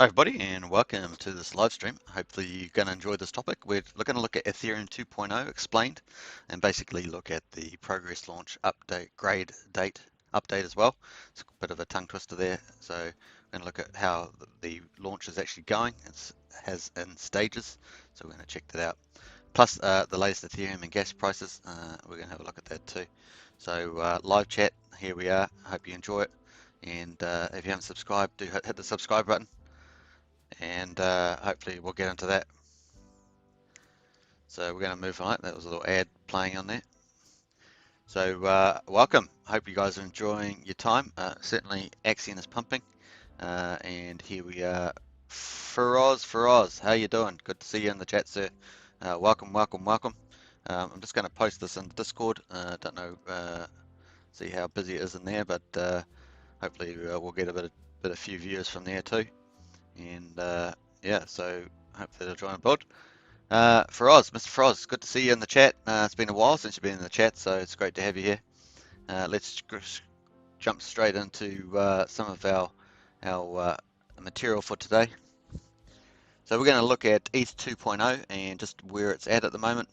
Hi everybody and welcome to this live stream. Hopefully you're going to enjoy this topic. We're going to look at Ethereum 2.0 explained and basically look at the progress launch update, grade date update as well. It's a bit of a tongue twister there. So we're going to look at how the launch is actually going. It has in stages, so we're going to check that out. Plus the latest Ethereum and gas prices, we're going to have a look at that too. So live chat, here we are. I hope you enjoy it. And if you haven't subscribed, do hit the subscribe button, and hopefully we'll get into that. So we're going to move on. That was a little ad playing on there. So welcome. Hope you guys are enjoying your time. Certainly Axion is pumping, and here we are. Faraz, how you doing? Good to see you in the chat, sir. Welcome. I'm just going to post this in Discord. Don't know, see how busy it is in there, but hopefully we'll get a few viewers from there too. And yeah, so hopefully they'll join the pod. Faraz, Mr. Faraz, good to see you in the chat. It's been a while since you've been in the chat, so it's great to have you here. Let's jump straight into some of our material for today. So we're going to look at ETH 2.0 and just where it's at the moment.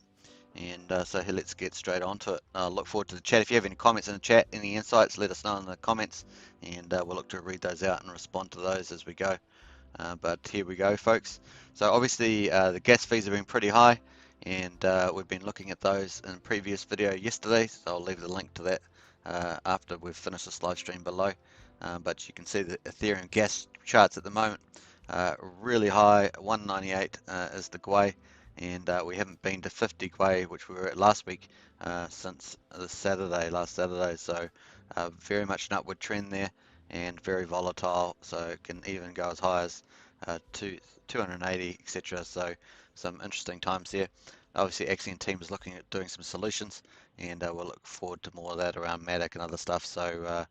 And so here, let's get straight onto it. I look forward to the chat. If you have any comments in the chat, any insights, let us know in the comments, and we'll look to read those out and respond to those as we go. But here we go, folks. So obviously the gas fees have been pretty high, and we've been looking at those in a previous video yesterday, so I'll leave the link to that after we've finished this live stream below. But you can see the Ethereum gas charts at the moment, really high. 198 is the Gwei, and we haven't been to 50 Gwei, which we were at last week, since last Saturday. So very much an upward trend there, and very volatile, so it can even go as high as 280, etc. So some interesting times here. Obviously, Axion team is looking at doing some solutions, and we'll look forward to more of that around Matic and other stuff. So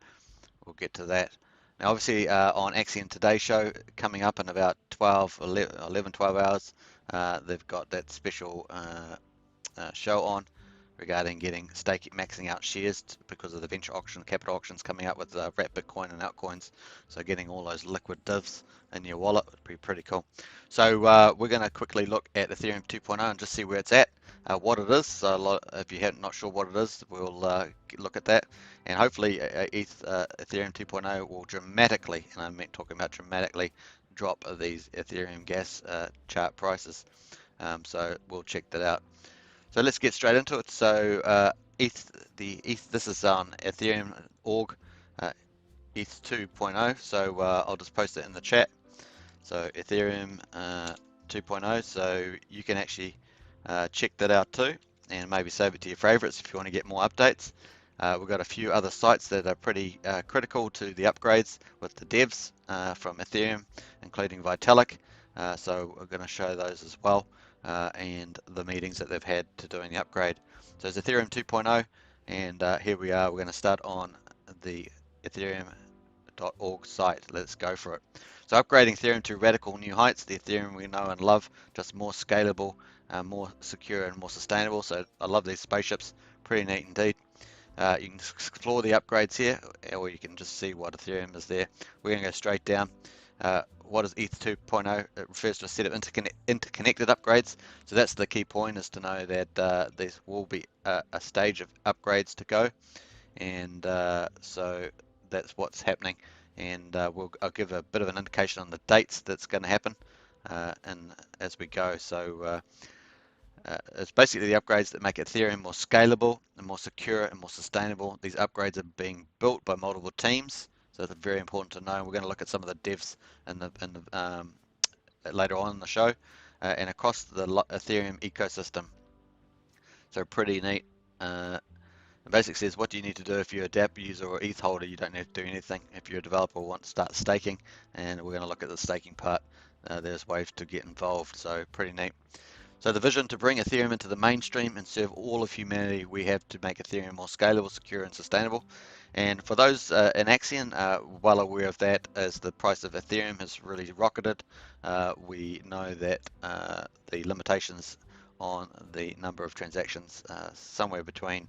we'll get to that. Now, obviously, on Axion Today show coming up in about 12 hours, they've got that special show on regarding getting maxing out shares because of the venture auction, capital auctions coming up with wrap Bitcoin and altcoins. So getting all those liquid divs in your wallet would be pretty cool. So we're going to quickly look at Ethereum 2.0 and just see where it's at, what it is. So if you're not sure what it is, we'll look at that. And hopefully Ethereum 2.0 will dramatically, and I meant talking about dramatically, drop these Ethereum gas chart prices. So we'll check that out. So let's get straight into it. So ETH, this is on Ethereum org, ETH 2.0. So I'll just post it in the chat. So Ethereum 2.0. So you can actually check that out too, and maybe save it to your favorites if you want to get more updates. We've got a few other sites that are pretty critical to the upgrades with the devs from Ethereum, including Vitalik. So we're going to show those as well. And the meetings that they've had to doing the upgrade. So it's Ethereum 2.0, and here we are. We're going to start on the Ethereum.org site. Let's go for it. So upgrading Ethereum to radical new heights, the Ethereum we know and love, just more scalable, more secure, and more sustainable. So I love these spaceships, pretty neat indeed. You can explore the upgrades here, or you can just see what Ethereum is there. We're going to go straight down. What is ETH 2.0? It refers to a set of interconnected upgrades. So that's the key point, is to know that there will be a stage of upgrades to go, and so that's what's happening. And I'll give a bit of an indication on the dates that's going to happen, and as we go. So it's basically the upgrades that make Ethereum more scalable and more secure and more sustainable. These upgrades are being built by multiple teams, so it's very important to know. We're going to look at some of the devs later on in the show, and across the Ethereum ecosystem. So pretty neat. It basically says, what do you need to do if you're a DApp user or ETH holder? You don't need to do anything. If you're a developer or want to start staking, and we're going to look at the staking part. There's ways to get involved, so pretty neat. So the vision to bring Ethereum into the mainstream and serve all of humanity, we have to make Ethereum more scalable, secure, and sustainable. And for those in Axion, well aware of that, as the price of Ethereum has really rocketed. We know that the limitations on the number of transactions, somewhere between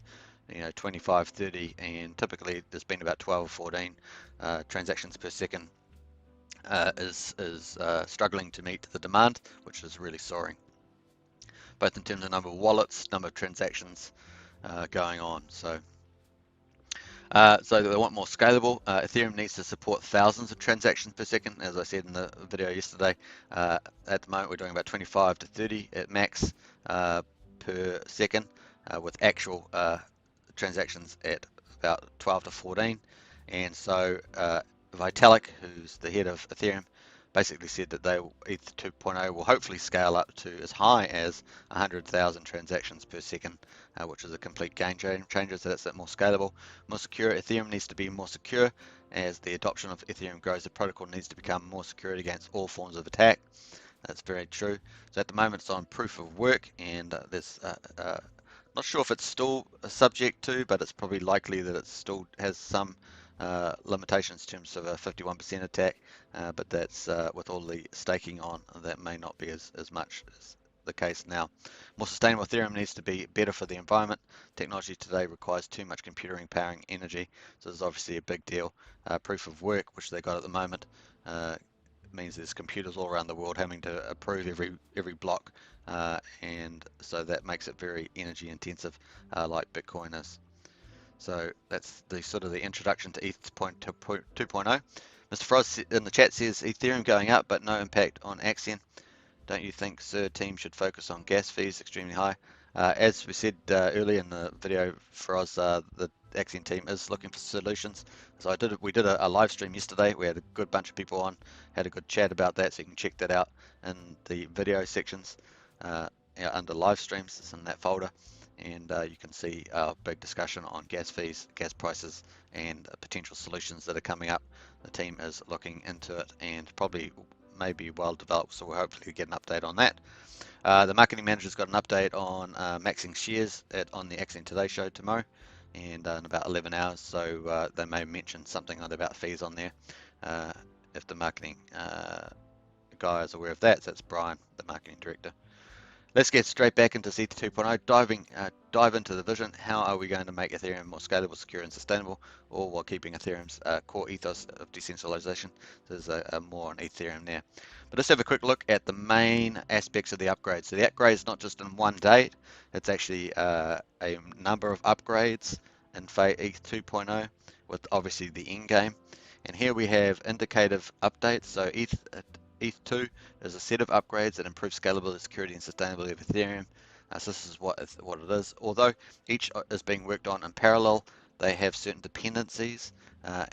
25, 30, and typically there's been about 12 or 14 transactions per second is struggling to meet the demand, which is really soaring, both in terms of number of wallets, number of transactions going on. So they want more scalable. Ethereum needs to support thousands of transactions per second. As I said in the video yesterday, at the moment we're doing about 25 to 30 at max per second, with actual transactions at about 12 to 14. And so Vitalik, who's the head of Ethereum, basically said that ETH 2.0 will hopefully scale up to as high as 100,000 transactions per second, which is a complete game changer. So that's that more scalable, more secure. Ethereum needs to be more secure. As the adoption of Ethereum grows, the protocol needs to become more secure against all forms of attack. That's very true. So at the moment it's on proof of work, and there's not sure if it's still subject to, but it's probably likely that it still has some limitations in terms of a 51% attack, but that's with all the staking on, that may not be as much as the case now. More sustainable Ethereum needs to be better for the environment. Technology today requires too much computing, powering energy, so this is obviously a big deal. Proof of work, which they got at the moment, means there's computers all around the world having to approve every block, and so that makes it very energy intensive, like Bitcoin is. So that's the sort of the introduction to ETH 2.0. Mr. Frost in the chat says Ethereum going up, but no impact on Axion. Don't you think Sir team should focus on gas fees extremely high? As we said earlier in the video, Feroz, the Axion team is looking for solutions. So we did a live stream yesterday. We had a good bunch of people on, had a good chat about that, so you can check that out in the video sections under live streams. It's in that folder, and you can see a big discussion on gas fees, gas prices, and potential solutions that are coming up. The team is looking into it, and probably maybe well developed, so we'll hopefully get an update on that. The marketing manager's got an update on maxing shares on the Axion Today show tomorrow, and in about 11 hours, so they may mention something about fees on there if the marketing guy is aware of that. So that's Brian, the marketing director. Let's get straight back into ETH 2.0, dive into the vision. How are we going to make Ethereum more scalable, secure, and sustainable, all while keeping Ethereum's core ethos of decentralization? There's a more on Ethereum there. But let's have a quick look at the main aspects of the upgrade. So the upgrade is not just in one date, it's actually a number of upgrades in ETH 2.0 with obviously the end game. And here we have indicative updates. So ETH2 is a set of upgrades that improve scalability, security, and sustainability of Ethereum. So this is what it is. Although each is being worked on in parallel, they have certain dependencies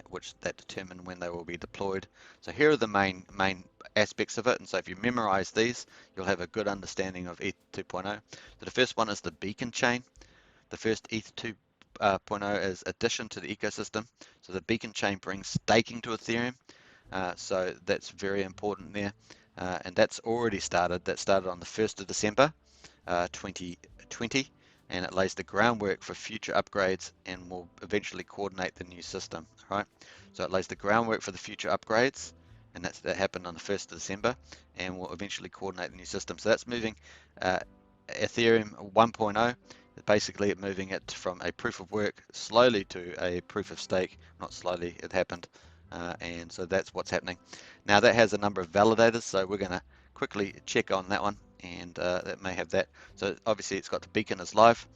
which determine when they will be deployed. So here are the main aspects of it. And so if you memorize these, you'll have a good understanding of ETH 2.0. So the first one is the beacon chain. The first ETH 2.0 is addition to the ecosystem. So the beacon chain brings staking to Ethereum. So that's very important there, and that's already started. That started on the 1st of December 2020, and it lays the groundwork for future upgrades and will eventually coordinate the new system, right? So it lays the groundwork for the future upgrades, and that happened on the 1st of December, and will eventually coordinate the new system. So that's moving Ethereum 1.0, basically moving it from a proof of work slowly to a proof of stake. Not slowly, it happened. And so that's what's happening. Now that has a number of validators, so we're going to quickly check on that one, and that may have that. So obviously it's got the beacon is live,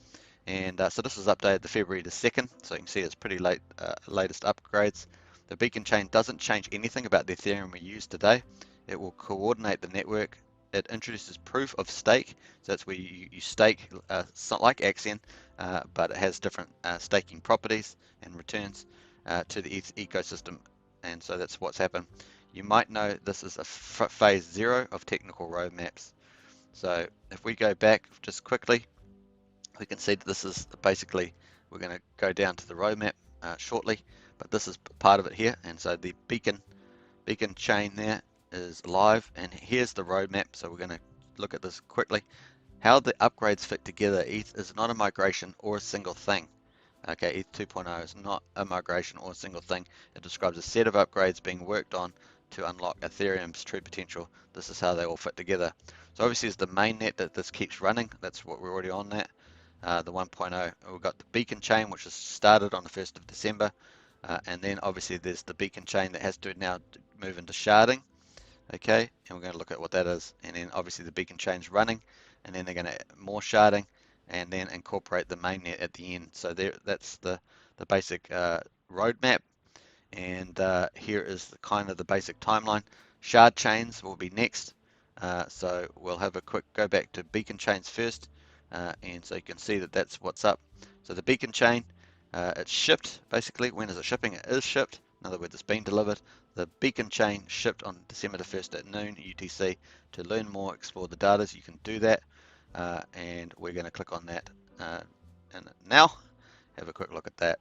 and so this was updated the February the 2nd, so you can see it's pretty late, latest upgrades. The beacon chain doesn't change anything about the Ethereum we use today. It will coordinate the network. It introduces proof of stake, so that's where you stake, not like Axion, but it has different staking properties and returns to the ETH ecosystem. And so that's what's happened. You might know this is a phase 0 of technical roadmaps. So if we go back just quickly, we can see that this is basically, we're going to go down to the roadmap shortly, but this is part of it here. And so the beacon chain there is live, and here's the roadmap. So we're going to look at this quickly. How the upgrades fit together. ETH is not a migration or a single thing. Okay, ETH 2.0 is not a migration or a single thing. It describes a set of upgrades being worked on to unlock Ethereum's true potential. This is how they all fit together. So obviously it's the mainnet that this keeps running. That's what we're already on that. The 1.0, we've got the beacon chain, which has started on the 1st of December. And then obviously there's the beacon chain that has to now move into sharding. Okay, and we're going to look at what that is, and then obviously the beacon chain's running, and then they're going to more sharding, and then incorporate the mainnet at the end. So that's the basic roadmap, and here is kind of the basic timeline. Shard chains will be next, so we'll have a quick go back to beacon chains first, and so you can see that that's what's up. So the beacon chain, it's shipped basically. When is it shipping? It is shipped. In other words, it's been delivered. The beacon chain shipped on December the 1st at noon UTC. To learn more, explore the data, you can do that, and we're going to click on that and now have a quick look at that.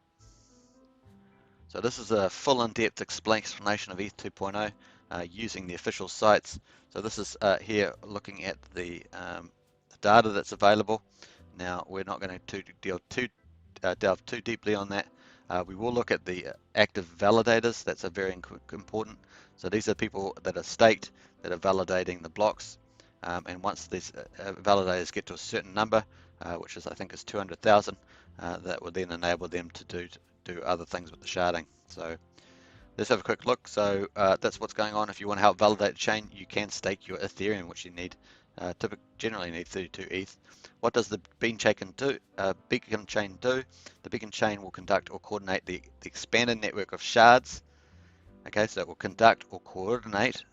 So this is a full in-depth explanation of ETH 2.0 using the official sites. So this is here looking at the data that's available. Now we're not going to delve too deeply on that. We will look at the active validators. That's a very important. So these are people that are staked, that are validating the blocks. And once these validators get to a certain number, which is I think is 200,000, that will then enable them to do other things with the sharding. So let's have a quick look. So that's what's going on. If you want to help validate the chain, you can stake your Ethereum, which you need generally need 32 ETH. What does the beacon chain do? The beacon chain will conduct or coordinate the expanded network of shards. Okay, so it will conduct or coordinate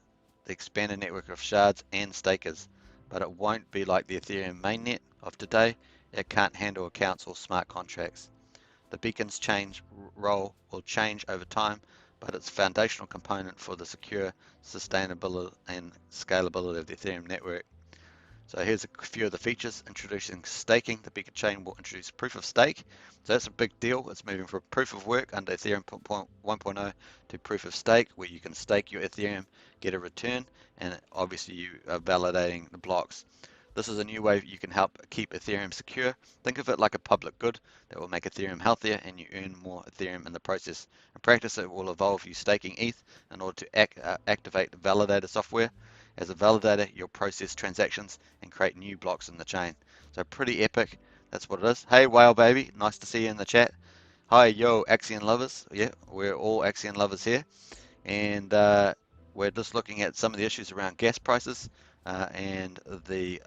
the expanded network of shards and stakers, but it won't be like the Ethereum mainnet of today. It can't handle accounts or smart contracts. The beacon's role will change over time, but it's a foundational component for the secure, sustainability and scalability of the Ethereum network. So here's a few of the features. Introducing staking. The beacon chain will introduce proof of stake. So that's a big deal. It's moving from proof of work under Ethereum 1.0 to proof of stake, where you can stake your Ethereum, get a return, and obviously you are validating the blocks. This is a new way you can help keep Ethereum secure. Think of it like a public good that will make Ethereum healthier, and you earn more Ethereum in the process. In practice, it will involve you staking ETH in order to activate the validator software. As a validator, you'll process transactions and create new blocks in the chain. So pretty epic. That's what it is. Hey, Whale Baby, nice to see you in the chat. Hi, yo, Axion lovers. Yeah, we're all Axion lovers here. And we're just looking at some of the issues around gas prices and the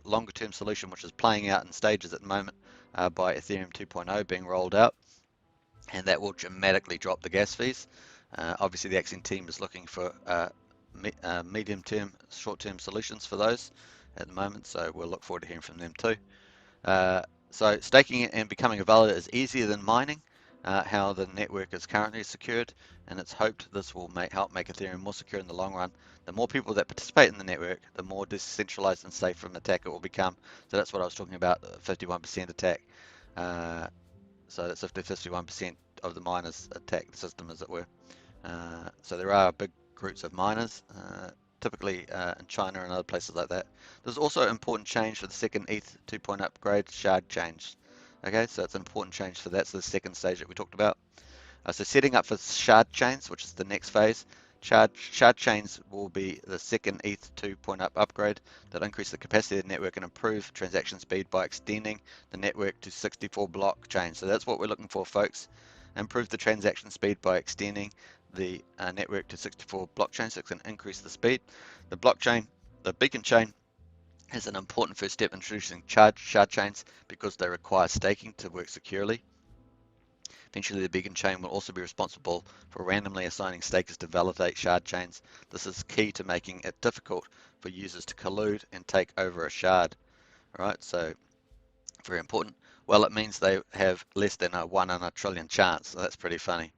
longer term solution, which is playing out in stages at the moment by Ethereum 2.0 being rolled out. And that will dramatically drop the gas fees. Obviously, the Axion team is looking for medium-term, short-term solutions for those at the moment, so we'll look forward to hearing from them too. So staking and becoming a validator is easier than mining, how the network is currently secured, and it's hoped this will help make Ethereum more secure in the long run. The more people that participate in the network, the more decentralized and safe from attack it will become. So that's what I was talking about, 51% attack. So that's if 51% of the miners attack the system, as it were. So there are big groups of miners, typically in China and other places like that. There's also an important change for the second ETH 2.0 upgrade, shard change. Okay, so it's an important change for that. So the second stage that we talked about. So setting up for shard chains, which is the next phase. Shard chains will be the second ETH 2.0 upgrade that increase the capacity of the network and improve transaction speed by extending the network to 64 blockchains. So that's what we're looking for, folks. Improve the transaction speed by extending the network to 64 blockchains, so it can increase the speed. The beacon chain is an important first step in introducing shard chains because they require staking to work securely. Eventually, the beacon chain will also be responsible for randomly assigning stakers to validate shard chains. This is key to making it difficult for users to collude and take over a shard. All right, so very important. Well, it means they have less than a 1 in a trillion chance. So that's pretty funny.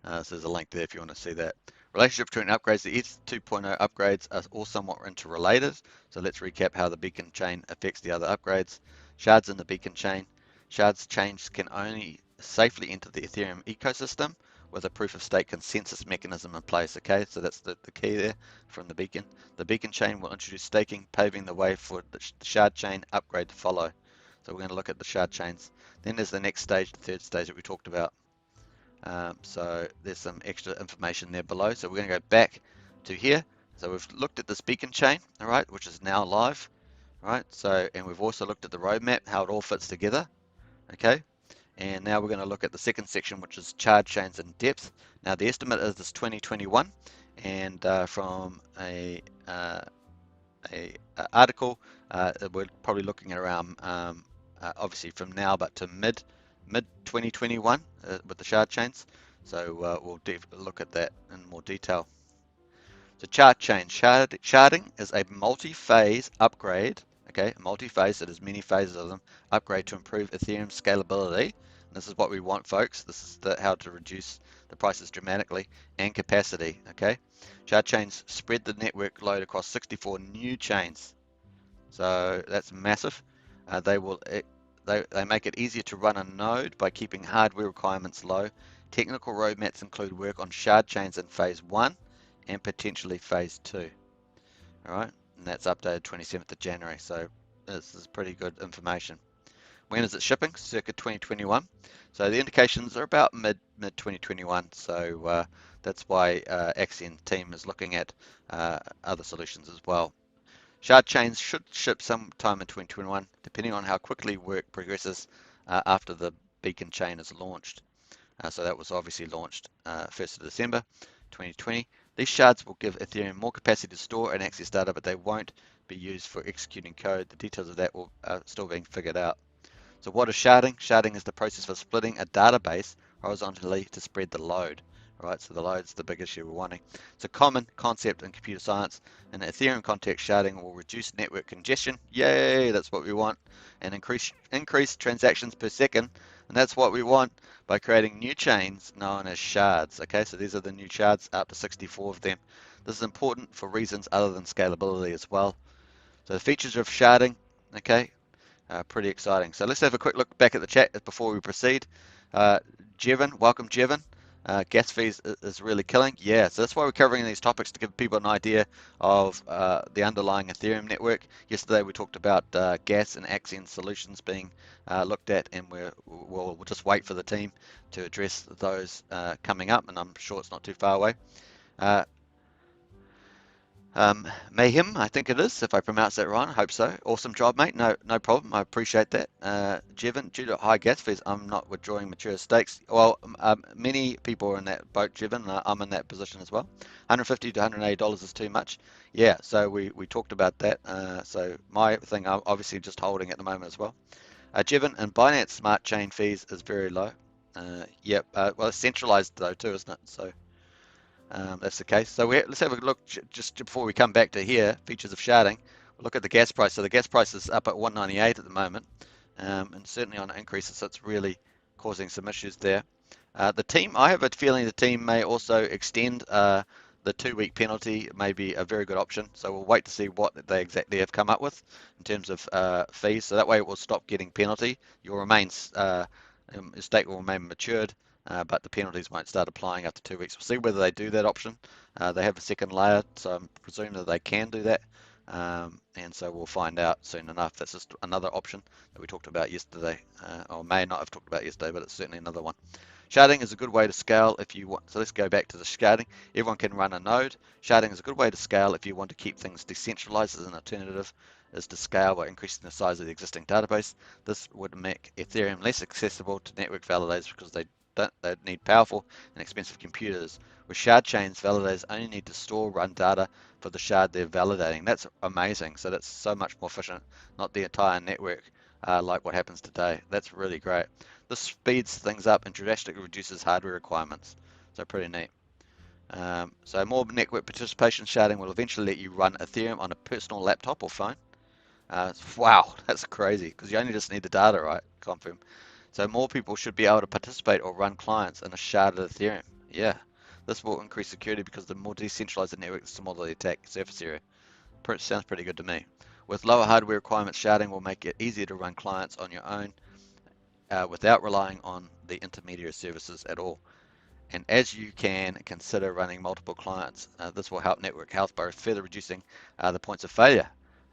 So there's a link there if you want to see that. Relationship between upgrades. The ETH 2.0 upgrades are all somewhat interrelated. So let's recap how the beacon chain affects the other upgrades. Shards in the beacon chain. Shards chains can only safely enter the Ethereum ecosystem with a proof of stake consensus mechanism in place. Okay, so that's the key there from the beacon. The beacon chain will introduce staking, paving the way for the shard chain upgrade to follow. So we're going to look at the shard chains. Then there's the next stage, the third stage that we talked about. So there's some extra information there below. So we're going to go back to here. So we've looked at this beacon chain, all right, which is now live, all right? So, and we've also looked at the roadmap, how it all fits together, okay? And now we're going to look at the second section, which is shard chains in depth. Now the estimate is this 2021, and from article, we're probably looking at around obviously from now, but to mid 2021 with the shard chains. So we'll look at that in more detail. So chart change. Sharding is a multi-phase upgrade. Okay, multi-phase, so there's many phases of them. Upgrade to improve Ethereum scalability. And this is what we want, folks. This is how to reduce the prices dramatically and capacity. Okay, shard chains spread the network load across 64 new chains. So that's massive. They make it easier to run a node by keeping hardware requirements low. Technical roadmaps include work on shard chains in phase 1 and potentially phase 2. All right, and that's updated 27th of January. So this is pretty good information. When is it shipping? Circa 2021. So the indications are about mid 2021. So that's why Axion team is looking at other solutions as well. Shard chains should ship sometime in 2021, depending on how quickly work progresses after the beacon chain is launched. So that was obviously launched 1st of December 2020. These shards will give Ethereum more capacity to store and access data, but they won't be used for executing code. The details of that are still being figured out. So what is sharding? Sharding is the process for splitting a database horizontally to spread the load. Right, so the load's the big issue we're wanting. It's a common concept in computer science. In the Ethereum context, sharding will reduce network congestion. Yay, that's what we want. And increase transactions per second. And that's what we want by creating new chains known as shards. Okay, so these are the new shards, up to 64 of them. This is important for reasons other than scalability as well. So the features of sharding, okay, pretty exciting. So let's have a quick look back at the chat before we proceed. Jevon, welcome Jevon. Gas fees is really killing. Yeah, so that's why we're covering these topics, to give people an idea of the underlying Ethereum network. Yesterday we talked about gas and Axion solutions being looked at, and we'll just wait for the team to address those coming up, and I'm sure it's not too far away. Mayhem, I think it is, if I pronounce that right. I hope so. Awesome job, mate. No problem. I appreciate that. Jevon, due to high gas fees, I'm not withdrawing mature stakes. Well, many people are in that boat, Jevon. I'm in that position as well. $150 to $180 is too much. Yeah, so we talked about that. So my thing, I'm obviously just holding at the moment as well. Jevon, and Binance Smart Chain fees is very low. Yep. Well, it's centralized though too, isn't it? So. That's the case. So let's have a look just before we come back to here, features of sharding. We'll look at the gas price. So the gas price is up at 198 at the moment, and certainly on increases, so it's really causing some issues there. The team, I have a feeling the team may also extend the 2-week penalty. May be a very good option. So we'll wait to see what they exactly have come up with in terms of fees. So that way it will stop getting penalty. Your stake will remain matured. But the penalties won't start applying after 2 weeks. We'll see whether they do that option. They have a second layer, so I'm presuming that they can do that. And so we'll find out soon enough. That's just another option that we talked about yesterday, or may not have talked about yesterday, but it's certainly another one. Sharding is a good way to scale if you want. So let's go back to the sharding. Everyone can run a node. Sharding is a good way to scale if you want to keep things decentralized. As an alternative is to scale by increasing the size of the existing database. This would make Ethereum less accessible to network validators because they need powerful and expensive computers. With shard chains, validators only need to store run data for the shard they're validating. That's amazing. So that's so much more efficient, not the entire network like what happens today. That's really great. This speeds things up and drastically reduces hardware requirements. So pretty neat. So more network participation. Sharding will eventually let you run Ethereum on a personal laptop or phone. Wow, that's crazy, because you only just need the data, right? Confirm. So more people should be able to participate or run clients in a sharded Ethereum. Yeah, this will increase security because the more decentralized the network, the smaller the attack surface area. Sounds pretty good to me. With lower hardware requirements, sharding will make it easier to run clients on your own without relying on the intermediary services at all. And as you can consider running multiple clients, this will help network health by further reducing the points of failure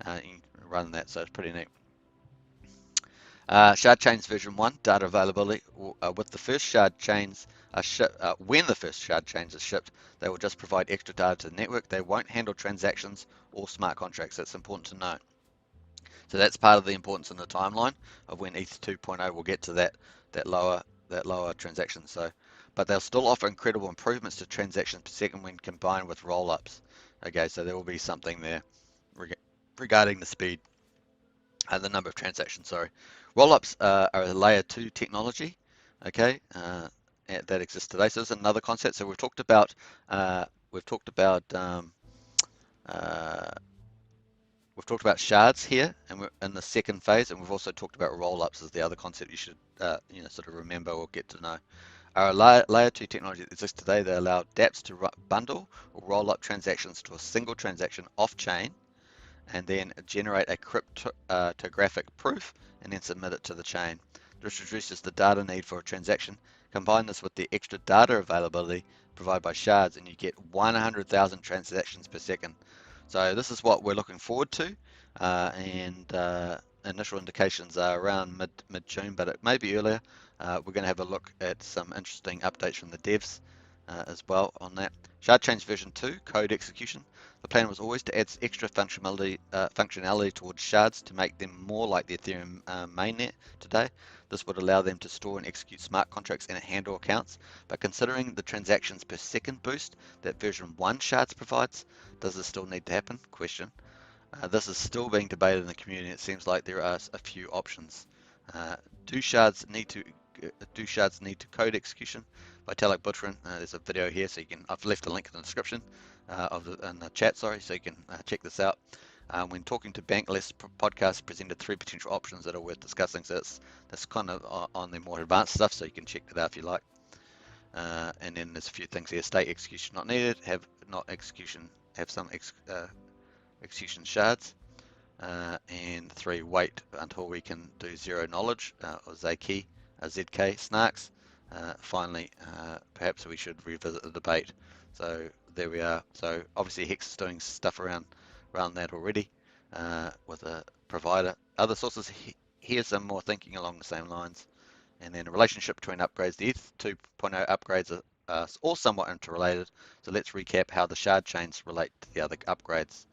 in running that. So it's pretty neat. Shard chains version 1 data availability. With the first shard chains when the first shard chains are shipped, they will just provide extra data to the network. They won't handle transactions or smart contracts. That's important to note. So that's part of the importance in the timeline of when ETH 2.0 will get to that lower transaction. So but they'll still offer incredible improvements to transactions per second when combined with roll-ups. Okay, so there will be something there regarding the speed, the number of transactions, sorry. Roll-ups are a layer 2 technology, okay, that exists today. So this is another concept. So we've talked about uh, we've talked about uh, we've talked about shards here, and we're in the second phase, and we've also talked about roll-ups as the other concept you should sort of remember or get to know. Our layer 2 technology that exists today, they allow dApps to bundle or roll up transactions to a single transaction off-chain and then generate a cryptographic proof and then submit it to the chain. This reduces the data need for a transaction. Combine this with the extra data availability provided by shards and you get 100,000 transactions per second. So this is what we're looking forward to, and initial indications are around mid-June, but it may be earlier. We're going to have a look at some interesting updates from the devs as well on that. Shard Chains version 2, code execution. The plan was always to add extra functionality towards shards to make them more like the Ethereum mainnet today. This would allow them to store and execute smart contracts and handle accounts, but considering the transactions per second boost that version 1 shards provides, does this still need to happen? Question. This is still being debated in the community. It seems like there are a few options. Do shards need to code execution? Vitalik Buterin. There's a video here, so you can. I've left a link in the description in the chat. Sorry, so you can check this out. When talking to Bankless podcast, presented 3 potential options that are worth discussing. So that's kind of on the more advanced stuff. So you can check that out if you like. And then there's a few things here. State execution not needed. Have some execution shards. And 3, wait until we can do zero knowledge or ZK snarks. Finally, perhaps we should revisit the debate. So there we are. So obviously Hex is doing stuff around that already with a provider. Other sources, here's some more thinking along the same lines. And then a relationship between upgrades. The ETH 2.0 upgrades are all somewhat interrelated. So let's recap how the shard chains relate to the other upgrades.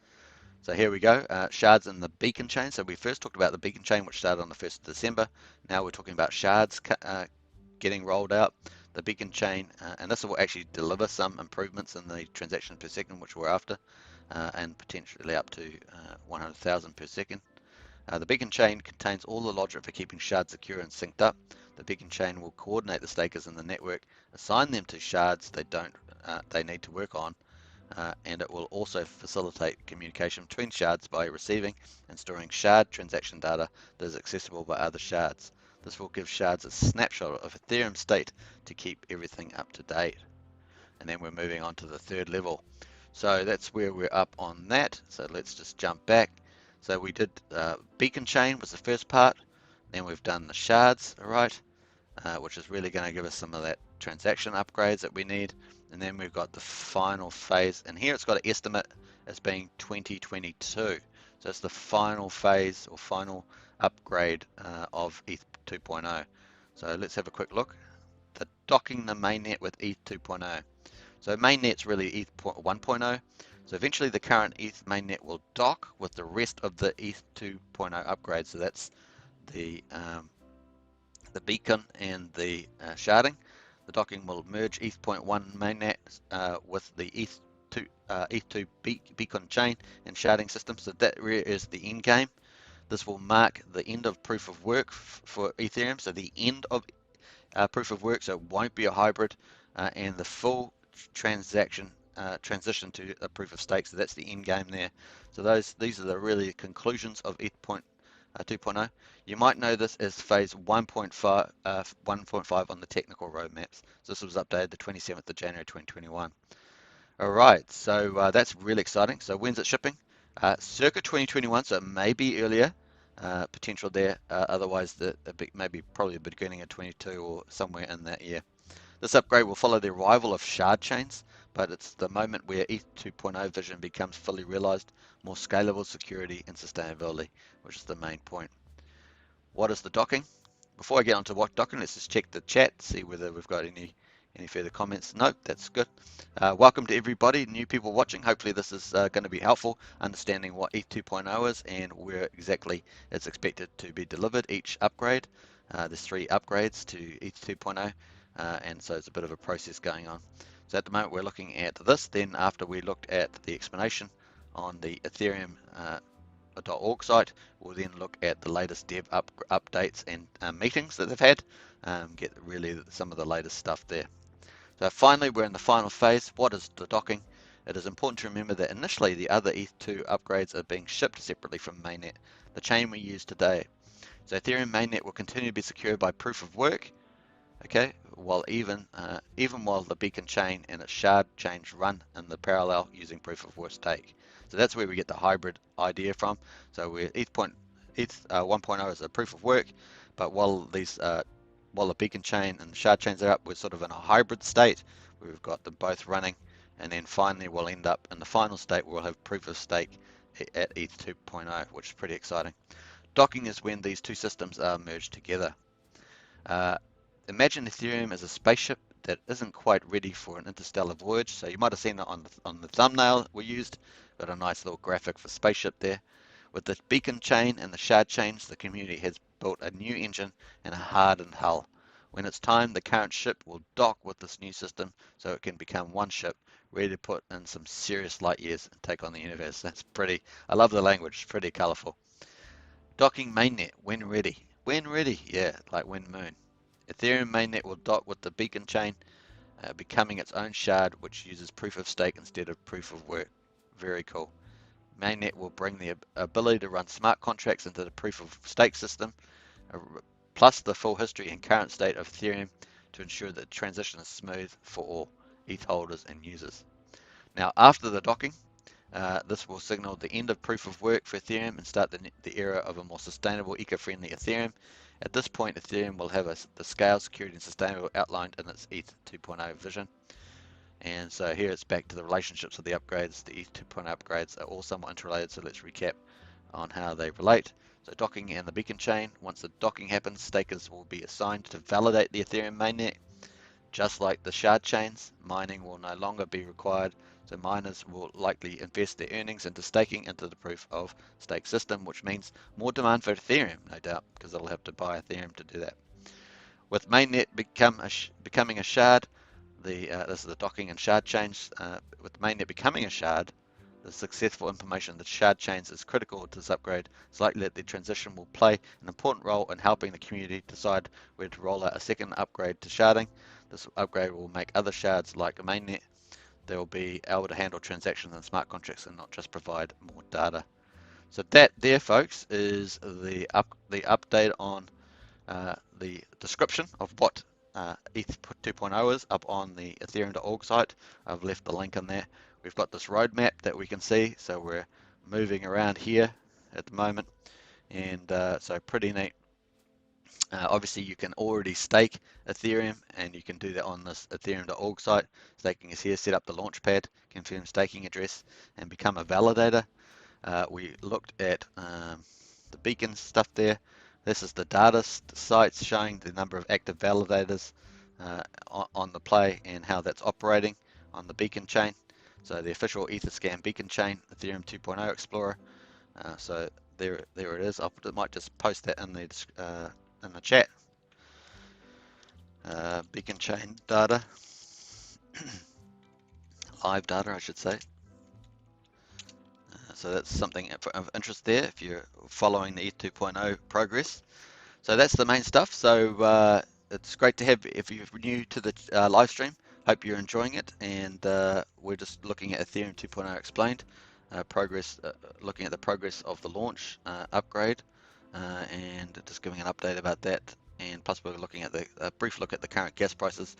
So here we go, shards in the beacon chain. So we first talked about the beacon chain, which started on the 1st of December. Now we're talking about shards getting rolled out. The beacon chain, and this will actually deliver some improvements in the transaction per second, which we're after, and potentially up to 100,000 per second. The beacon chain contains all the logic for keeping shards secure and synced up. The beacon chain will coordinate the stakers in the network, assign them to shards they need to work on, and it will also facilitate communication between shards by receiving and storing shard transaction data that is accessible by other shards. This will give shards a snapshot of Ethereum state to keep everything up to date. And then we're moving on to the 3rd level. So that's where we're up on that. So let's just jump back. So we did beacon chain was the first part. Then we've done the shards, all right, which is really going to give us some of that transaction upgrades that we need. And then we've got the final phase, and here it's got an estimate as being 2022. So it's the final phase or final upgrade of ETH 2.0. So let's have a quick look. Docking the mainnet with ETH 2.0. So mainnet's really ETH 1.0. So eventually the current ETH mainnet will dock with the rest of the ETH 2.0 upgrades. So that's the beacon and the sharding. The docking will merge ETH.1 mainnet with the ETH2 beacon chain and sharding system. So that really is the end game. This will mark the end of proof of work for Ethereum. So the end of proof of work. So it won't be a hybrid, and the full transition to a proof of stake. So that's the end game there. So these are the really conclusions of ETH 2.0. You might know this as phase 1.5 on the technical roadmaps. So this was updated the 27th of January 2021. All right, so that's really exciting. So when's it shipping? Circa 2021, so it may be earlier. Potential there. Otherwise, maybe probably the beginning of 22 or somewhere in that year. This upgrade will follow the arrival of shard chains, but it's the moment where ETH 2.0 vision becomes fully realized, more scalable security and sustainability, which is the main point. What is the docking? Before I get onto what docking, let's just check the chat, see whether we've got any further comments. No, that's good. Welcome to everybody, new people watching. Hopefully this is going to be helpful, understanding what ETH 2.0 is and where exactly it's expected to be delivered, each upgrade. There's 3 upgrades to ETH 2.0. and so it's a bit of a process going on. So at the moment we're looking at this. Then after we looked at the explanation on the Ethereum .org site, we'll then look at the latest dev updates and meetings that they've had, get really some of the latest stuff there. So finally, we're in the final phase. What is the docking? It is important to remember that initially the other ETH2 upgrades are being shipped separately from mainnet, the chain we use today. So Ethereum mainnet will continue to be secured by proof of work, okay, while even while the beacon chain and its shard chains run in the parallel using proof of work stake. So that's where we get the hybrid idea from. So we're ETH 1.0 is a proof of work, but while the beacon chain and the shard chains are up, we're sort of in a hybrid state. We've got them both running, and then finally we'll end up in the final state where we'll have proof of stake at ETH 2.0, which is pretty exciting. Docking is when these two systems are merged together. Imagine Ethereum as a spaceship that isn't quite ready for an interstellar voyage. So you might have seen that on the thumbnail we used. Got a nice little graphic for spaceship there. With the beacon chain and the shard chains, the community has built a new engine and a hardened hull. When it's time, the current ship will dock with this new system so it can become one ship, ready to put in some serious light years and take on the universe. That's pretty, I love the language, it's pretty colorful. Docking mainnet, when ready. When ready, yeah, like when moon. Ethereum mainnet will dock with the beacon chain, becoming its own shard, which uses proof of stake instead of proof of work. Very cool. Mainnet will bring the ability to run smart contracts into the proof of stake system, plus the full history and current state of Ethereum to ensure that the transition is smooth for all ETH holders and users. Now, after the docking, this will signal the end of proof of work for Ethereum and start the era of a more sustainable, eco-friendly Ethereum. At this point, Ethereum will have the scale, security, and sustainable outlined in its ETH 2.0 vision. And so here it's back to the relationships of the upgrades. The ETH 2.0 upgrades are all somewhat interrelated, so let's recap on how they relate. So docking and the beacon chain. Once the docking happens, stakers will be assigned to validate the Ethereum mainnet. Just like the shard chains, mining will no longer be required, so miners will likely invest their earnings into staking into the proof of stake system, which means more demand for Ethereum, no doubt, because they'll have to buy Ethereum to do that. With mainnet becoming a shard, this is the docking and shard chains. With mainnet becoming a shard, the successful implementation of the shard chains is critical to this upgrade. It's likely that the transition will play an important role in helping the community decide whether to roll out a second upgrade to sharding. This upgrade will make other shards like a mainnet. They will be able to handle transactions and smart contracts and not just provide more data. So that there, folks, is the update on the description of what ETH 2.0 is up on the Ethereum.org site. I've left the link in there. We've got this roadmap that we can see, so we're moving around here at the moment, and so pretty neat. Obviously, you can already stake Ethereum, and you can do that on this Ethereum.org site. Staking is here. Set up the launchpad, confirm staking address, and become a validator. We looked at the beacon stuff there. This is the data sites showing the number of active validators on the play and how that's operating on the beacon chain. So the official Etherscan beacon chain, Ethereum 2.0 Explorer. So there it is. I might just post that in the chat. Beacon chain data, live data, I should say. So that's something of interest there if you're following the ETH 2.0 progress. So that's the main stuff. So it's great to have, if you're new to the live stream, hope you're enjoying it. And we're just looking at Ethereum 2.0 explained, progress, looking at the progress of the launch upgrade, and just giving an update about that. And plus we're looking at a brief look at the current gas prices,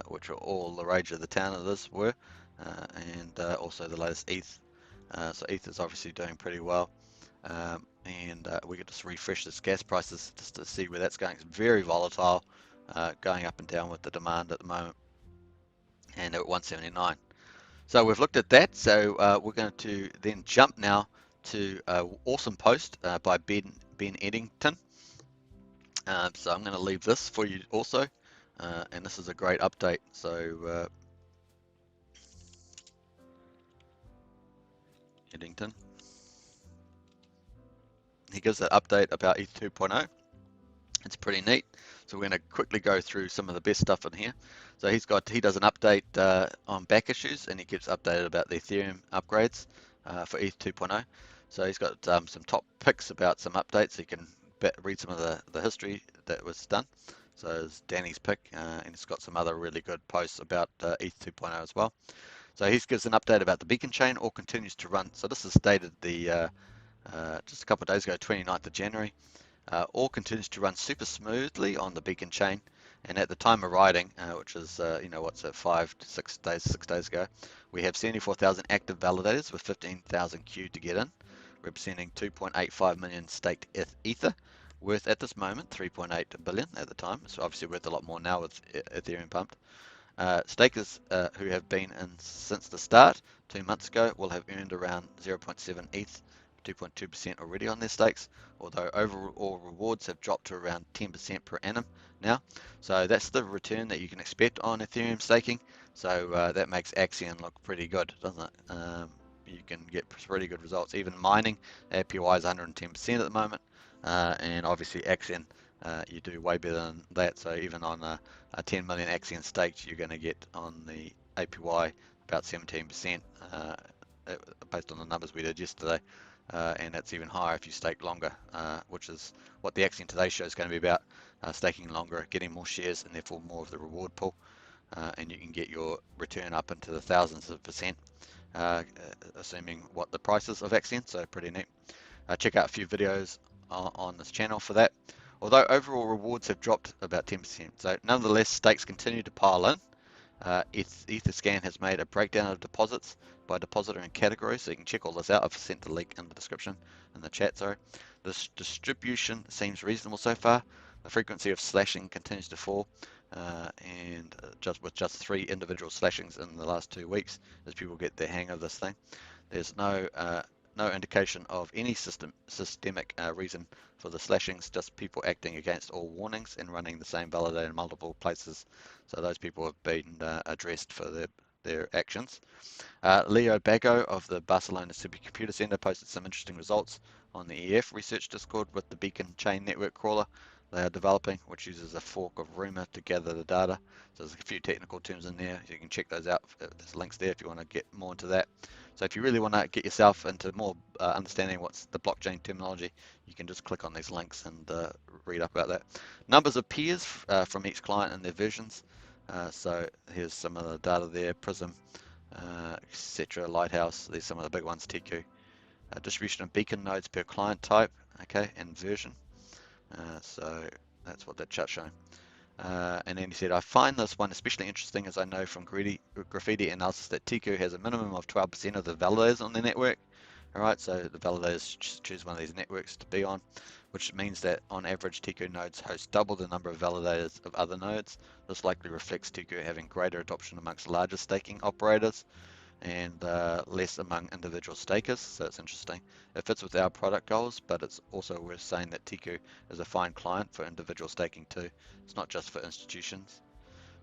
which are all the rage of the town of this were, and also the latest ETH. So ETH is obviously doing pretty well, and we could just refresh this gas prices just to see where that's going. It's very volatile, going up and down with the demand at the moment, and they're at 179. So we've looked at that. So we're going to then jump now to an awesome post by Ben Eddington. So I'm going to leave this for you also, and this is a great update. So Eddington, he gives an update about ETH 2.0. It's pretty neat. So we're going to quickly go through some of the best stuff in here. So he does an update on back issues, and he keeps updated about the Ethereum upgrades for ETH 2.0. So he's got some top picks about some updates. You can read some of the history that was done. So it's Danny's pick, and he's got some other really good posts about ETH 2.0 as well. So he gives an update about the beacon chain, all continues to run. So this is dated just a couple of days ago, 29th of January. All continues to run super smoothly on the beacon chain, and at the time of writing, which is what's it, 5 to 6 days ago, we have 74,000 active validators with 15,000 queued to get in, representing 2.85 million staked ether, worth at this moment 3.8 billion at the time. So obviously worth a lot more now with Ethereum pumped. Stakers who have been in since the start 2 months ago will have earned around 0.7 ETH, 2.2% already on their stakes, although overall rewards have dropped to around 10% per annum now. So that's the return that you can expect on Ethereum staking. So that makes Axion look pretty good, doesn't it? You can get pretty good results. Even mining, APY is 110% at the moment, and obviously Axion, you do way better than that. So even on a 10 million Axion staked, you're going to get on the APY about 17%, based on the numbers we did yesterday. And that's even higher if you stake longer, which is what the Axion Today show is going to be about, staking longer, getting more shares, and therefore more of the reward pool. And you can get your return up into the thousands of percent, assuming what the price is of Axion, so pretty neat. Check out a few videos on this channel for that. Although overall rewards have dropped about 10%, so nonetheless stakes continue to pile in. Etherscan has made a breakdown of deposits by depositor and category, so you can check all this out. I've sent the link in the description, in the chat, sorry. This distribution seems reasonable so far. The frequency of slashing continues to fall, and just 3 individual slashings in the last 2 weeks as people get the hang of this thing. There's no indication of any systemic reason for the slashings, just people acting against all warnings and running the same validator in multiple places. So those people have been addressed for their actions. Leo Bago of the Barcelona Supercomputer Center posted some interesting results on the EF research Discord with the Beacon Chain network crawler they are developing, which uses a fork of Rumor to gather the data. So there's a few technical terms in there. You can check those out. There's links there if you want to get more into that. So if you really want to get yourself into more understanding what's the blockchain terminology, you can just click on these links and read up about that. Numbers of peers from each client and their versions. So here's some of the data there. Prism, etc. Lighthouse. These are some of the big ones. TQ. Distribution of beacon nodes per client type, okay, and version. So that's what that chart's showing. And then he said, I find this one especially interesting as I know from graffiti analysis that TQ has a minimum of 12% of the validators on their network. All right, so the validators choose one of these networks to be on, which means that on average TQ nodes host double the number of validators of other nodes. This likely reflects TQ having greater adoption amongst larger staking operators and less among individual stakers, so it's interesting. It fits with our product goals, but it's also worth saying that TQ is a fine client for individual staking too. It's not just for institutions.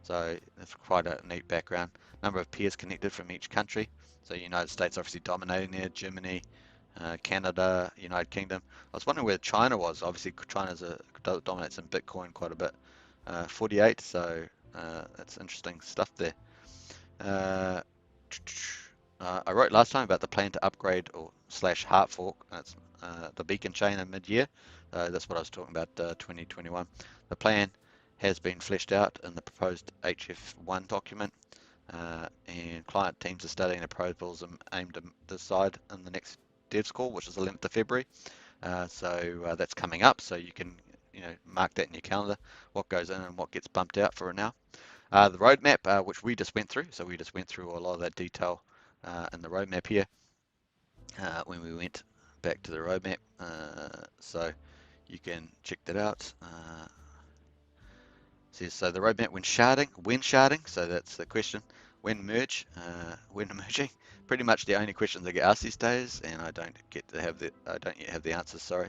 So it's quite a neat background. Number of peers connected from each country. So United States obviously dominating there, Germany, Canada, United Kingdom. I was wondering where China was. Obviously China's dominates in Bitcoin quite a bit. 48, so that's interesting stuff there. I wrote last time about the plan to upgrade or / hard fork. That's the beacon chain in mid-year. That's what I was talking about, 2021. The plan has been fleshed out in the proposed HF1 document, and client teams are studying the proposals and aim to decide in the next devs call, which is 11th of February. So that's coming up, so you can mark that in your calendar, what goes in and what gets bumped out for now. The roadmap, which we just went through, so we just went through a lot of that detail in the roadmap here when we went back to the roadmap, so you can check that out. So the roadmap when sharding, so that's the question. When merging, pretty much the only questions I get asked these days, and I don't yet have the answers. Sorry.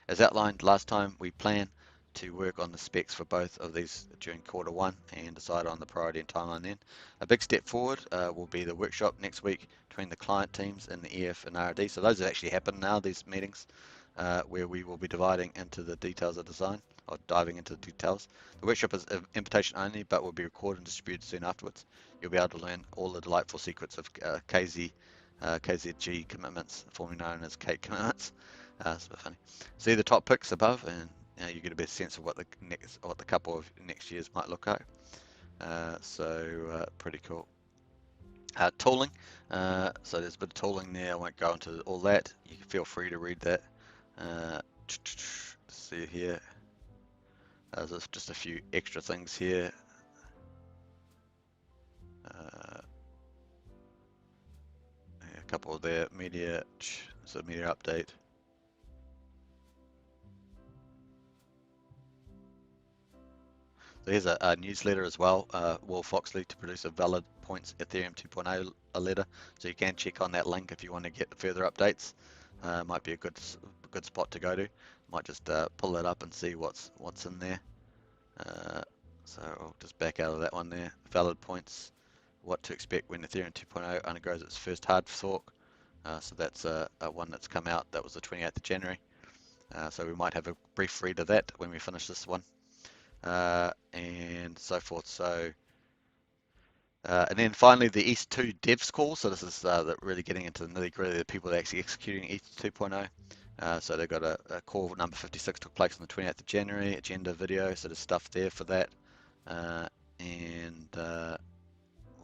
As outlined last time, we plan to work on the specs for both of these during Q1 and decide on the priority and timeline then. A big step forward will be the workshop next week between the client teams and the EF and RD. So those have actually happened now, these meetings. where we will be dividing into the details of design, or diving into the details. The workshop is invitation only, but will be recorded and distributed soon afterwards. You'll be able to learn all the delightful secrets of KZG commitments, formerly known as Kate commitments. It's a bit funny. See the top picks above, and you get a better sense of what the couple of next years might look like. Pretty cool. Tooling. So there's a bit of tooling there. I won't go into all that. You can feel free to read that. See here. There's just a few extra things here. A couple there. Media. It's a media update. So here's a newsletter as well. Will Foxley to produce a valid points Ethereum 2.0 letter. So you can check on that link if you want to get further updates. Might be a good spot to go to. Might just pull that up and see what's in there. So I'll just back out of that one there. Valid points, what to expect when Ethereum 2.0 undergoes its first hard fork. So that's a one that's come out. That was the 28th of January. So we might have a brief read of that when we finish this one. And so forth. So, and then finally the ETH2 devs call. So this is really getting into the nitty gritty of the people that are actually executing ETH 2.0. So they've got a call number 56 took place on the 28th of January, agenda video, so there's stuff there for that. We'll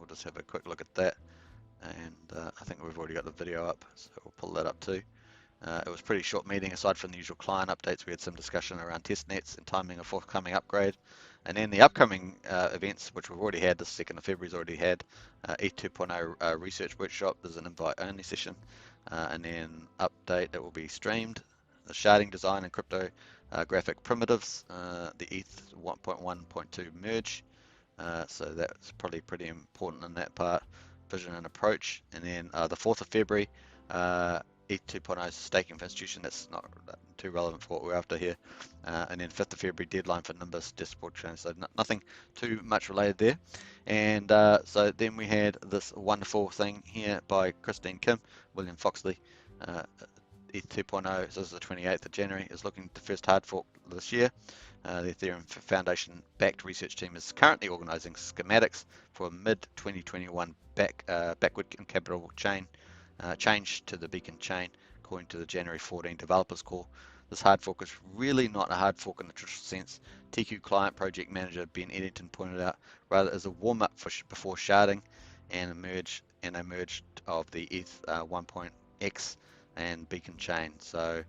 just have a quick look at that. And I think we've already got the video up, so we'll pull that up too. It was a pretty short meeting. Aside from the usual client updates, we had some discussion around test nets and timing of forthcoming upgrade. And then the upcoming events, which we've already had, the 2nd of February's already had, ETH 2.0 research workshop. There's an invite-only session. And then update that will be streamed, the sharding design and crypto graphic primitives, the ETH 1.1.2 merge. So that's probably pretty important in that part, vision and approach. And then the 4th of February, ETH 2.0 staking for institution. That's not too relevant for what we're after here. And then 5th of February deadline for Nimbus Discord chain. So nothing too much related there. And so then we had this wonderful thing here by Christine Kim, William Foxley. ETH 2.0, so this is the 28th of January, is looking to first hard fork this year. The Ethereum Foundation backed research team is currently organizing schematics for a mid-2021 backward capital change to the Beacon chain, according to the January 14 developers call. This hard fork is really not a hard fork in the traditional sense. TQ client project manager Ben Eddington pointed out, rather as a warm-up before sharding and a merge of the ETH 1.x and Beacon chain. So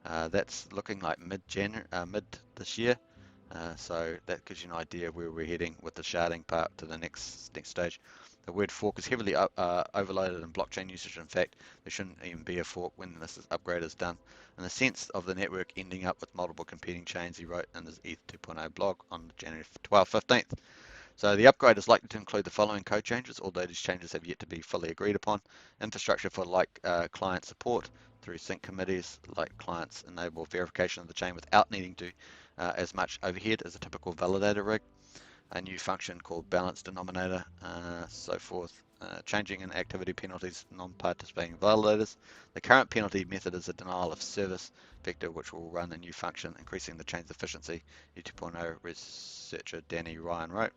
that's looking like mid this year. So that gives you an idea of where we're heading with the sharding part to the next stage. The word fork is heavily overloaded in blockchain usage. In fact, there shouldn't even be a fork when this upgrade is done. In the sense of the network ending up with multiple competing chains, he wrote in his ETH 2.0 blog on January 15th. So the upgrade is likely to include the following code changes, although these changes have yet to be fully agreed upon. Infrastructure for client support through sync committees, like clients enable verification of the chain without needing to as much overhead as a typical validator rig. A new function called balance denominator, so forth. Changing in activity penalties, non-participating validators. The current penalty method is a denial of service vector, which will run a new function, increasing the chain's efficiency, ETH 2.0 researcher Danny Ryan wrote.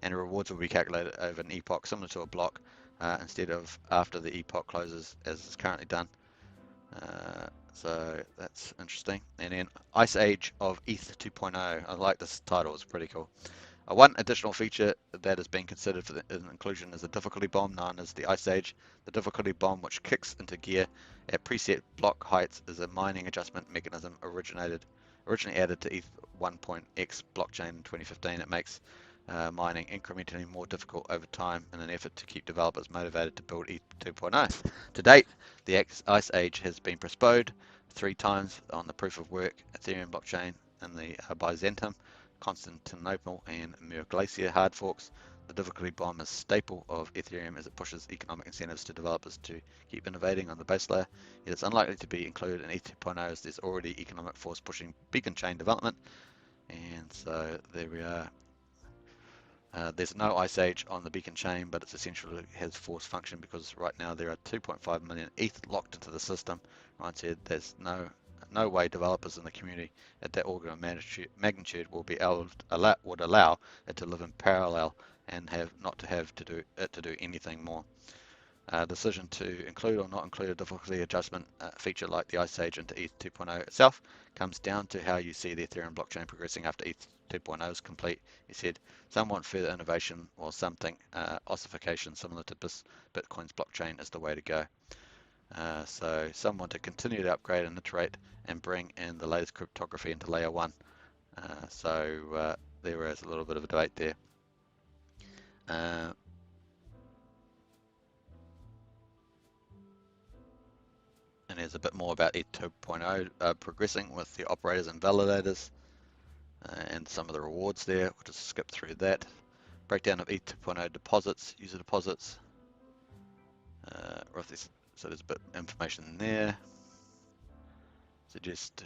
And rewards will be calculated over an epoch, similar to a block, instead of after the epoch closes, as is currently done. So that's interesting. And then Ice Age of ETH 2.0. I like this title, it's pretty cool. One additional feature that has been considered for the inclusion is a difficulty bomb known as the Ice Age. The difficulty bomb, which kicks into gear at preset block heights, is a mining adjustment mechanism originally added to ETH 1.x blockchain in 2015. It makes mining incrementally more difficult over time in an effort to keep developers motivated to build ETH 2.0. To date, the Ice Age has been postponed 3 times on the proof of work Ethereum blockchain and the Byzantium, Constantinople and Muir Glacier hard forks. The difficulty bomb is a staple of Ethereum as it pushes economic incentives to developers to keep innovating on the base layer. It is unlikely to be included in ETH 2.0 as there's already economic force pushing Beacon chain development. And so there we are. There's no Ice Age on the Beacon chain, but it's essentially has force function because right now there are 2.5 million ETH locked into the system. Ryan said there's no no way developers in the community at that order of magnitude will be able to would allow it to live in parallel and have not to have to do it to do anything more. Decision to include or not include a difficulty adjustment feature like the Ice Age into ETH 2.0 itself comes down to how you see the Ethereum blockchain progressing after ETH 2.0 is complete. He said some want further innovation or something ossification similar to Bitcoin's blockchain is the way to go. So some want to continue to upgrade and iterate and bring in the latest cryptography into layer 1. So there is a little bit of a debate there. And there's a bit more about ETH 2.0 progressing with the operators and validators and some of the rewards there. We'll just skip through that. Breakdown of ETH 2.0 deposits, user deposits. So there's a bit of information in there. So just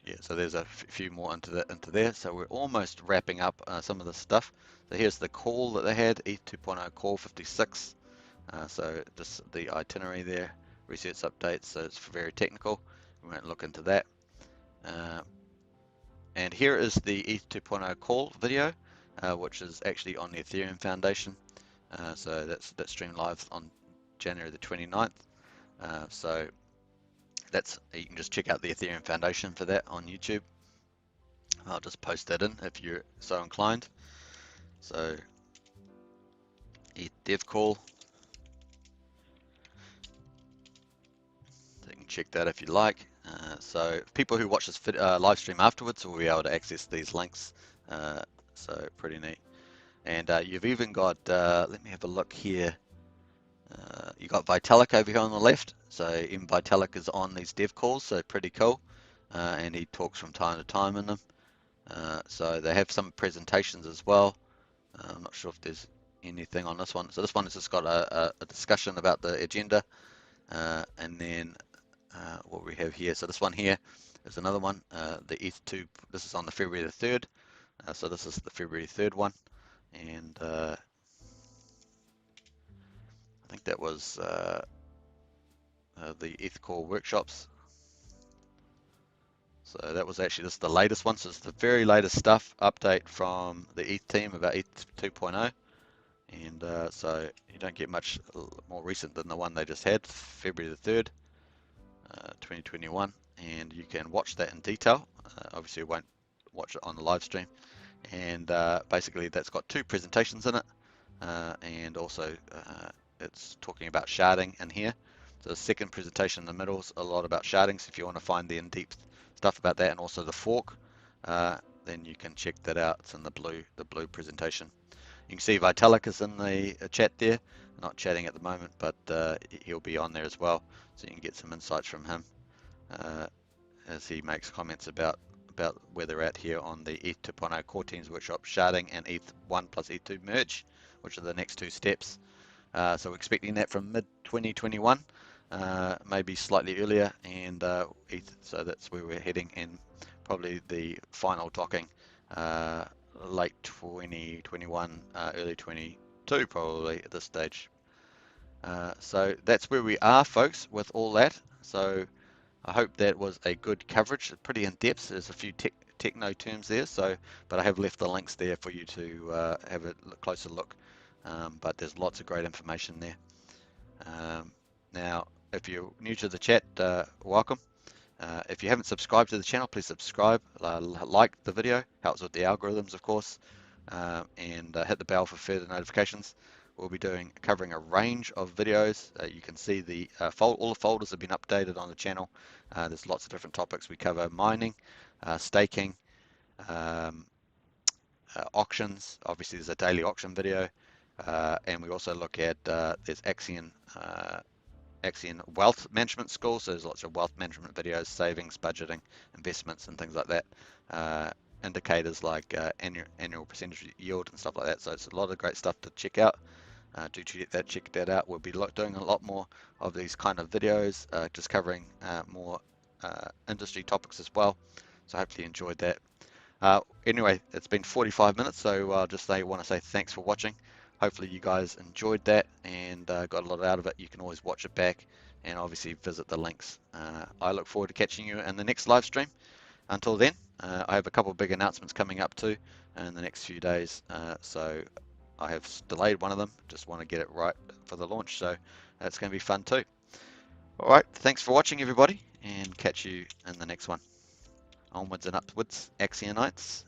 yeah, so there's a few more into there. So we're almost wrapping up some of the stuff. So here's the call that they had, ETH 2.0 call 56. So just the itinerary there, research updates. So it's very technical. We won't look into that. And here is the ETH 2.0 call video, which is actually on the Ethereum Foundation. So that's streamed live on January the 29th. So that's, you can just check out the Ethereum Foundation for that on YouTube. I'll just post that in if you're so inclined. So ETH dev call. So you can check that if you like. So people who watch this live stream afterwards will be able to access these links. So pretty neat. And you've even got, let me have a look here. You got Vitalik over here on the left. So even Vitalik is on these dev calls, so pretty cool. And he talks from time to time in them. So they have some presentations as well. I'm not sure if there's anything on this one. So this one has just got a discussion about the agenda. And then what we have here. So this one here is another one. The ETH2, this is on the February the 3rd. So this is the February 3rd one. And I think that was the ETH core workshops. So that was actually just the latest one. So it's the very latest stuff, update from the ETH team about ETH 2.0. And so you don't get much more recent than the one they just had, February the 3rd, 2021. And you can watch that in detail. Obviously, you won't watch it on the live stream. And basically, that's got two presentations in it. And also, it's talking about sharding in here. So the second presentation in the middle is a lot about sharding. So if you want to find the in-depth stuff about that and also the fork, then you can check that out. It's in the blue presentation. You can see Vitalik is in the chat there. Not chatting at the moment, but he'll be on there as well. So you can get some insights from him as he makes comments about where they're at here on the ETH 2.0 core teams workshop sharding and ETH 1 plus ETH 2 merge, which are the next two steps. So we're expecting that from mid 2021, maybe slightly earlier, and so that's where we're heading, and probably the final docking late 2021, early 22 probably at this stage. So that's where we are, folks, with all that. So I hope that was a good coverage, pretty in depth. There's a few techno terms there, so but I have left the links there for you to have a closer look. But there's lots of great information there. Now, if you're new to the chat, welcome. If you haven't subscribed to the channel, please subscribe, like the video, helps with the algorithms, of course, and hit the bell for further notifications. We'll be covering a range of videos. You can see all the folders have been updated on the channel. There's lots of different topics. We cover mining, staking, auctions. Obviously, there's a daily auction video, and we also look at there's Axion wealth management school. So there's lots of wealth management videos, savings, budgeting, investments, and things like that. Indicators like annual percentage yield and stuff like that. So it's a lot of great stuff to check out. Do check that out. We'll be doing a lot more of these kind of videos, just covering more industry topics as well. So hopefully you enjoyed that. Anyway, it's been 45 minutes, so I'll just want to say thanks for watching. hopefully you guys enjoyed that and got a lot out of it. You can always watch it back and obviously visit the links. I look forward to catching you in the next live stream. Until then, I have a couple of big announcements coming up too in the next few days. So I have delayed one of them, just want to get it right for the launch. So that's going to be fun too. All right, thanks for watching everybody, and catch you in the next one. Onwards and upwards, Axionites.